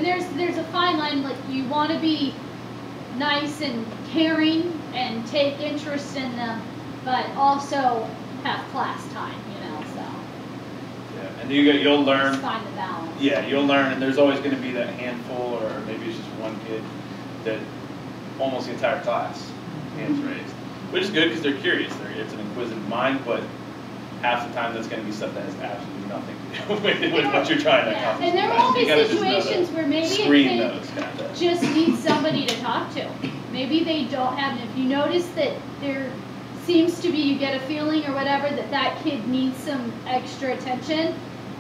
And there's a fine line, like you want to be nice and caring and take interest in them, but also have class time, you know, so. Yeah, and you'll learn. Just find the balance. Yeah, you'll learn, and there's always going to be that handful, or maybe it's just one kid that almost the entire class hands raised, which is good because they're curious. It's an inquisitive mind, but half the time that's going to be stuff that has absolutely nothing to do with what you're trying to accomplish. And there will be situations where maybe a kid just needs somebody to talk to. Maybe they don't have, and if you notice that there seems to be, you get a feeling or whatever, that that kid needs some extra attention,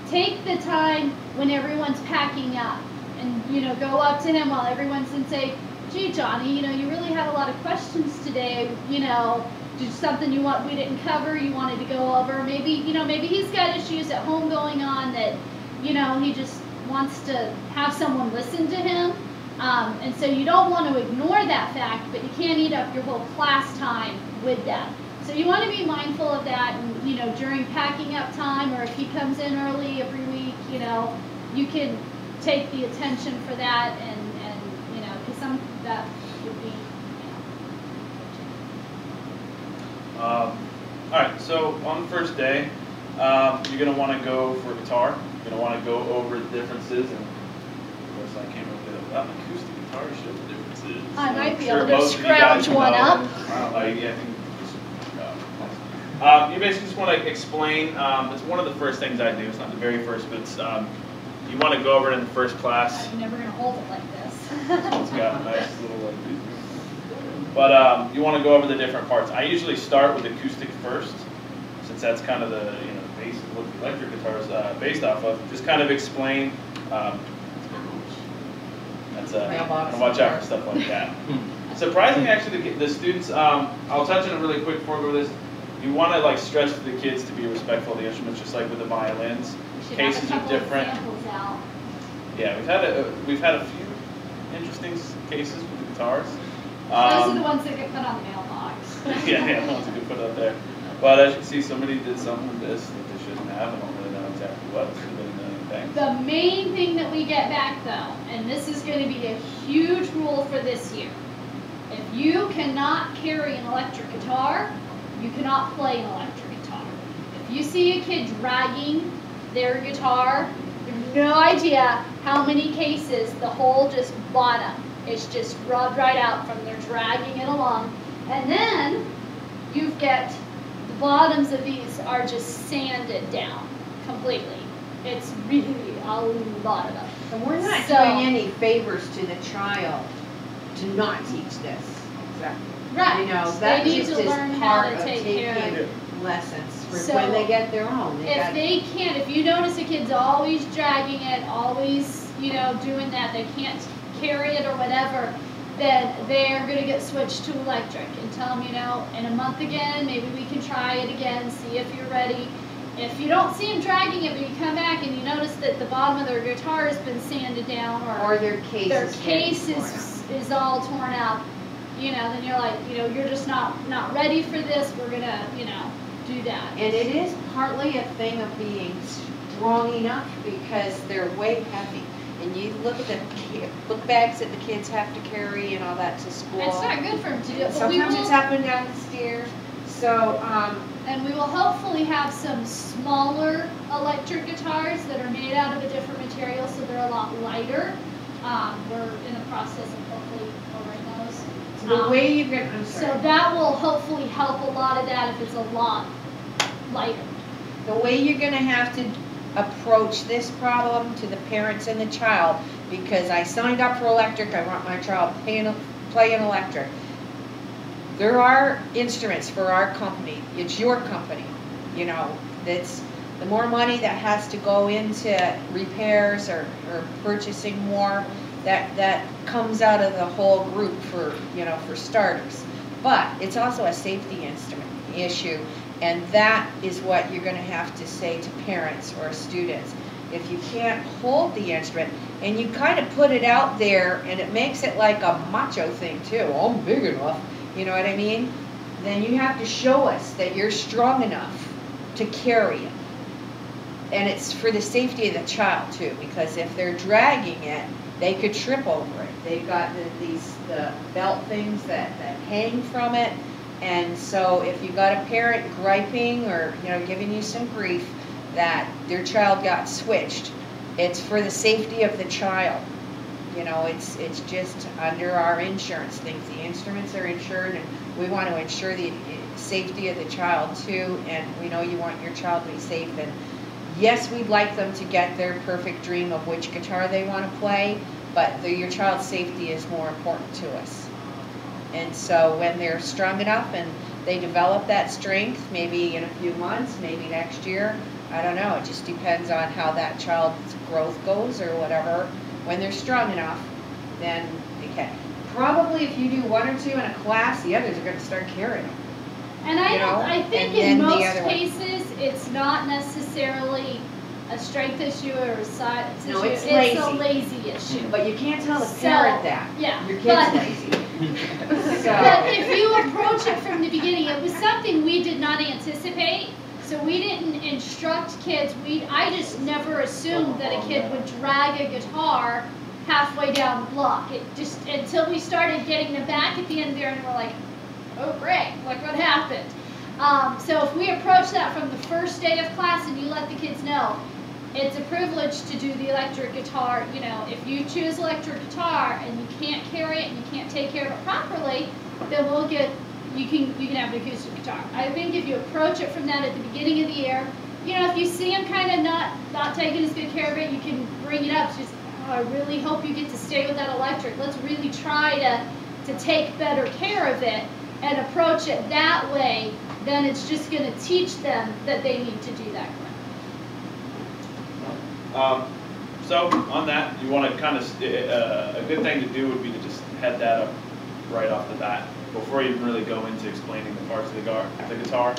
take the time when everyone's packing up and, you know, go up to him while everyone's in, say, gee, Johnny, you know, you really had a lot of questions today, you know, did something we didn't cover, you wanted to go over. Maybe, you know, maybe he's got issues at home going on that, you know, he just wants to have someone listen to him. And so you don't want to ignore that fact, but you can't eat up your whole class time with that. So you want to be mindful of that, and, you know, during packing up time, or if he comes in early every week, you know, you can take the attention for that, and you know, because some that would be, you know. All right, so on the first day, you're going to want to go for guitar. You're going to want to go over the differences, and of course I can't really get it without an acoustic guitar to show the differences. I might be able to scrounge one up. You basically just want to explain, it's one of the first things I do, it's not the very first, but it's, you want to go over it in the first class. I'm never going to hold it like this. It's got a nice little, like, but you want to go over the different parts. I usually start with acoustic first, since that's kind of the, you know, base of what the electric guitar is based off of. Just kind of explain, that's watch out for stuff like that. Surprisingly, actually, the students, I'll touch on it really quick before we go over this. You want to, like, stress to the kids to be respectful of the instruments, just like with the violins. Cases are different. Yeah, we've had a few interesting cases with the guitars. Those are the ones that get put on the mailbox. yeah, the ones that get put up there. But as you can see, somebody did something with this that they shouldn't have. I don't really know exactly what. The main thing that we get back, though, and this is going to be a huge rule for this year, if you cannot carry an electric guitar, you cannot play an electric guitar. If you see a kid dragging their guitar, you have no idea how many cases the whole just bottom is just rubbed right out from their dragging it along. And then you get the bottoms of these are just sanded down completely. It's really a lot of them. And we're not doing any favors to the child to not teach this. Exactly. Right. You know, that they need just to is learn part how to of take care of lessons for so when they get their own. If you notice a kid's always dragging it, always, you know, doing that, they can't carry it or whatever, then they're going to get switched to electric, and tell them, you know, in a month again, maybe we can try it again, see if you're ready. If you don't see them dragging it, but you come back and you notice that the bottom of their guitar has been sanded down, or their case is all torn out, you know, then you're like, you know, you're just not ready for this. We're gonna, you know, do that. And it is partly a thing of being strong enough, because they're way heavy. And you look at the book bags that the kids have to carry and all that to school. It's not good for them to do it. Sometimes it's up and down the stairs. So, and we will hopefully have some smaller electric guitars that are made out of a different material, so they're a lot lighter. We're in the process of hopefully ordering those. The way you're going to, so that will hopefully help a lot of that if it's a lot lighter. The way you're going to have to approach this problem to the parents and the child, because I signed up for electric, I want my child playing electric. There are instruments for our company. It's your company. You know, that's the more money that has to go into repairs or purchasing more, that comes out of the whole group for, you know, for starters. But it's also a safety issue, and that is what you're going to have to say to parents or students. If you can't hold the instrument and you kind of put it out there and it makes it like a macho thing too, oh, I'm big enough, you know what I mean? Then you have to show us that you're strong enough to carry it. and it's for the safety of the child too, because if they're dragging it, they could trip over it. They've got the belt things that hang from it, and so if you got a parent griping or giving you some grief that their child got switched, it's for the safety of the child. It's just under our insurance things. The instruments are insured, and we want to ensure the safety of the child too, and we know you want your child to be safe. And yes, we'd like them to get their perfect dream of which guitar they want to play, but your child's safety is more important to us. And so when they're strong enough and they develop that strength, maybe in a few months, maybe next year, I don't know, it just depends on how that child's growth goes or whatever. When they're strong enough, then they can. Probably if you do one or two in a class, the others are going to start carrying them. And I think in most cases, it's not necessarily a strength issue or a size issue. No, it's a lazy issue. But you can't tell the parent that. Yeah. Your kid's lazy. But if you approach it from the beginning, it was something we did not anticipate. So we didn't instruct kids. I just never assumed that a kid would drag a guitar halfway down the block. It just until we started getting them back at the end there, and we're like, oh great, like what happened? So if we approach that from the first day of class and you let the kids know, it's a privilege to do the electric guitar. If you choose electric guitar and you can't carry it and you can't take care of it properly, then you can have an acoustic guitar. I think if you approach it from that at the beginning of the year, if you see them kind of not taking as good care of it, you can bring it up. It's just, I really hope you get to stay with that electric. Let's really try to take better care of it and approach it that way. Then it's just going to teach them that they need to do that correctly. So on that, you want to kind of, a good thing to do would be to just head that up right off the bat before you even really go into explaining the parts of the guitar.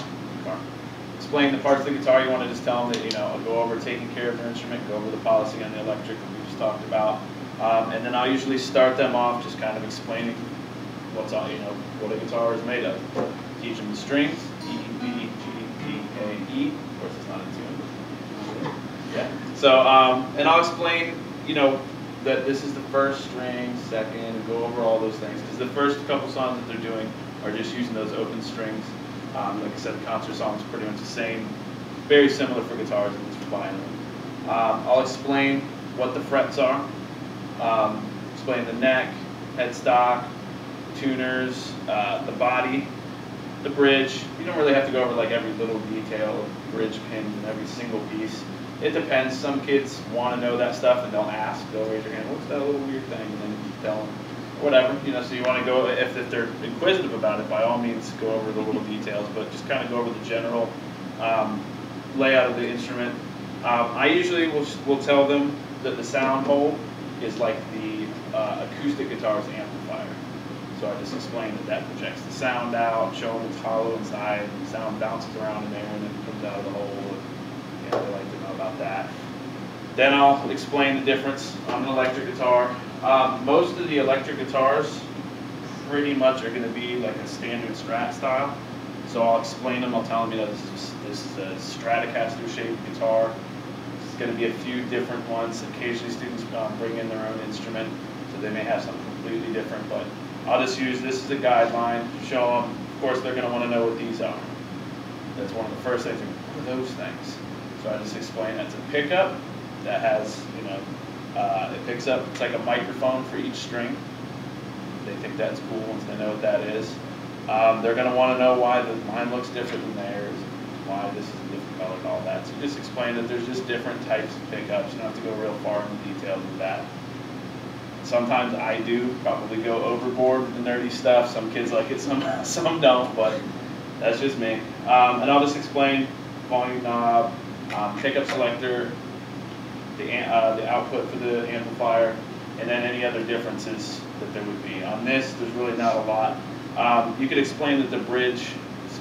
Explain the parts of the guitar. You want to just tell them that, go over taking care of their instrument, go over the policy on the electric that we just talked about. And then I'll usually start them off just kind of explaining what a guitar is made of. Teach them the strings, E, B, G, D, A, E. Of course, it's not in tune. Yeah. So, and I'll explain, that this is the first string, second, and go over all those things. Because the first couple songs that they're doing are just using those open strings. Like I said, the concert song is pretty much the same, very similar for guitars, at least for violin. I'll explain what the frets are, explain the neck, headstock, tuners, the body, the bridge. You don't really have to go over like every little detail of bridge pins and every single piece. It depends. Some kids want to know that stuff and they'll ask. They'll raise their hand, what's that little weird thing? And then you tell them, whatever. So you want to go, if they're inquisitive about it, by all means go over the little details, but just kind of go over the general layout of the instrument. I usually will tell them that the sound hole is like the acoustic guitar's amplifier. So I just explain that projects the sound out, show them it's hollow inside, and the sound bounces around in there and then comes out of the hole. They like to know about that. Then I'll explain the difference on an electric guitar. Most of the electric guitars pretty much are going to be like a standard Strat style. So I'll explain them. I'll tell them, this is a Stratocaster shaped guitar. There's going to be a few different ones. Occasionally students bring in their own instrument, so they may have something completely different. But I'll just use this as a guideline, show them. Of course, they're going to want to know what these are. That's one of the first things. What are those things? So I just explain that's a pickup that has, it picks up, it's like a microphone for each string. They think that's cool once they know what that is. They're going to want to know why mine looks different than theirs, why this is a different color and all that. So just explain that there's just different types of pickups. You don't have to go real far into the details of that. Sometimes I do probably go overboard with the nerdy stuff. Some kids like it, some don't, but that's just me. And I'll just explain volume knob, pickup selector, the output for the amplifier, and then any other differences that there would be. On this, there's really not a lot. You could explain that the bridge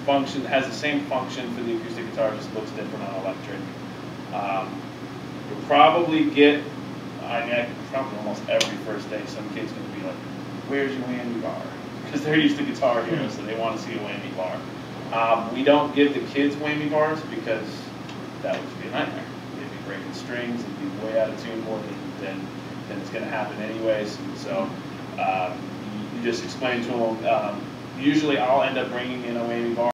has the same function for the acoustic guitar, just looks different on electric. You'll probably get, probably almost every first day, some kid's going to be like, where's your whammy bar? Because they're used to Guitar Hero, so they want to see a whammy bar. We don't give the kids whammy bars because that would be a nightmare. breaking strings and be way out of tune more than it's going to happen anyways. And so you just explain to them. Usually I'll end up bringing in a whammy bar.